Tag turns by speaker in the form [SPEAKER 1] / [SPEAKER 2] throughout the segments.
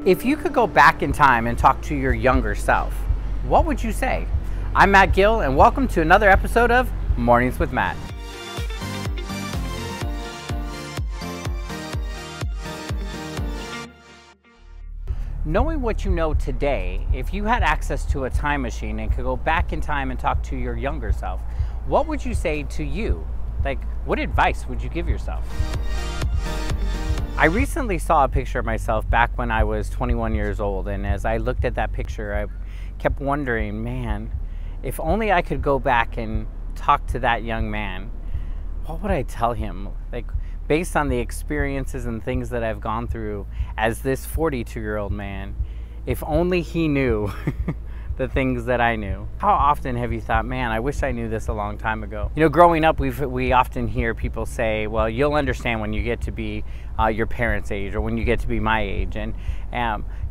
[SPEAKER 1] If you could go back in time and talk to your younger self, what would you say? I'm Matt Gill, and welcome to another episode of Mornings with Matt. Knowing what you know today, if you had access to a time machine and could go back in time and talk to your younger self, what would you say to you? Like, what advice would you give yourself? I recently saw a picture of myself back when I was 21 years old, and as I looked at that picture, I kept wondering, man, if only I could go back and talk to that young man, what would I tell him? Like, based on the experiences and things that I've gone through as this 42-year-old man, if only he knew the things that I knew. How often have you thought, man, I wish I knew this a long time ago? You know, growing up, we often hear people say, well, you'll understand when you get to be your parents' age or when you get to be my age. And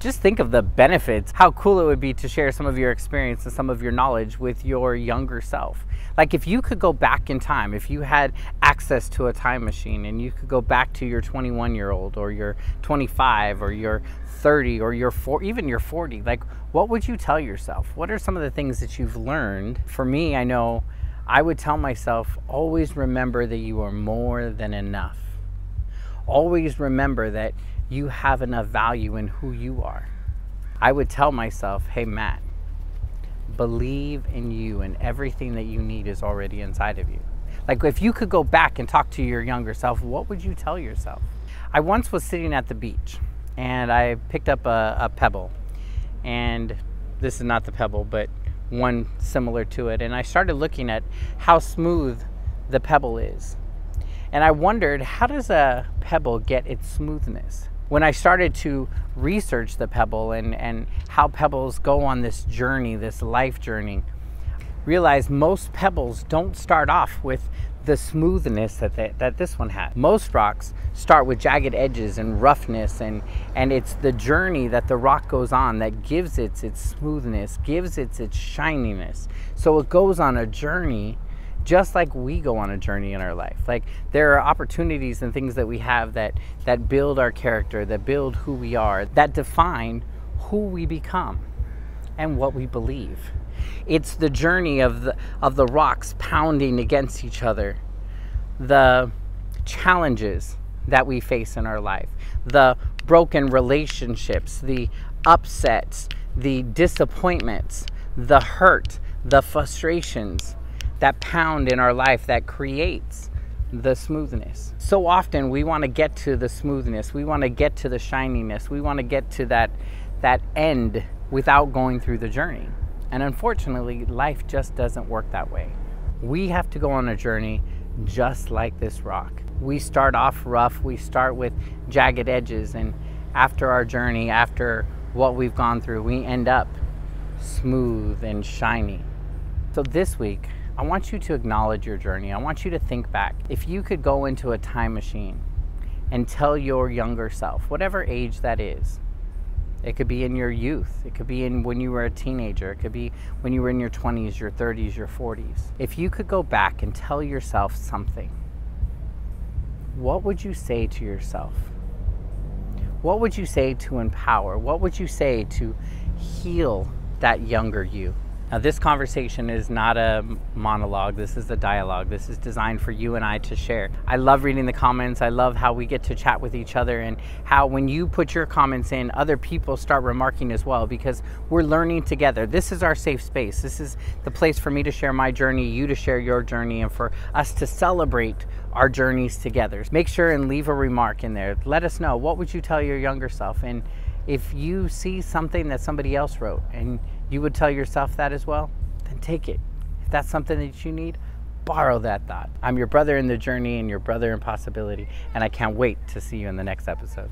[SPEAKER 1] just think of the benefits, how cool it would be to share some of your experience and some of your knowledge with your younger self. Like, if you could go back in time, if you had access to a time machine and you could go back to your 21-year-old or your 25 or your 30 or even your 40, like, what would you tell yourself? What are some of the things that you've learned? For me, I know I would tell myself, always remember that you are more than enough. Always remember that you have enough value in who you are. I would tell myself, hey, Matt, believe in you, and everything that you need is already inside of you. Like, if you could go back and talk to your younger self, what would you tell yourself? I once was sitting at the beach and I picked up a pebble, and this is not the pebble, but one similar to it. And I started looking at how smooth the pebble is. And I wondered, how does a pebble get its smoothness? When I started to research the pebble and how pebbles go on this journey, this life journey, realized most pebbles don't start off with the smoothness that this one has. Most rocks start with jagged edges and roughness, and it's the journey that the rock goes on that gives it its smoothness, gives it its shininess. So it goes on a journey just like we go on a journey in our life. Like, there are opportunities and things that we have that build our character, that build who we are, that define who we become and what we believe. It's the journey of the rocks pounding against each other, the challenges that we face in our life, the broken relationships, the upsets, the disappointments, the hurt, the frustrations that pound in our life that creates the smoothness. So often we want to get to the smoothness, we want to get to the shininess, we want to get to that end without going through the journey. And unfortunately, life just doesn't work that way. We have to go on a journey just like this rock. We start off rough, we start with jagged edges, and after our journey, after what we've gone through, we end up smooth and shiny. So this week, I want you to acknowledge your journey. I want you to think back. If you could go into a time machine and tell your younger self, whatever age that is, it could be in your youth, it could be in when you were a teenager, it could be when you were in your 20s, your 30s, your 40s. If you could go back and tell yourself something, what would you say to yourself? What would you say to empower? What would you say to heal that younger you? Now, this conversation is not a monologue. This is a dialogue. This is designed for you and I to share. I love reading the comments. I love how we get to chat with each other, and how when you put your comments in, other people start remarking as well, because we're learning together. This is our safe space. This is the place for me to share my journey, you to share your journey, and for us to celebrate our journeys together. Make sure and leave a remark in there. Let us know, what would you tell your younger self? And if you see something that somebody else wrote and you would tell yourself that as well, then take it. If that's something that you need, borrow that thought. I'm your brother in the journey and your brother in possibility, and I can't wait to see you in the next episode.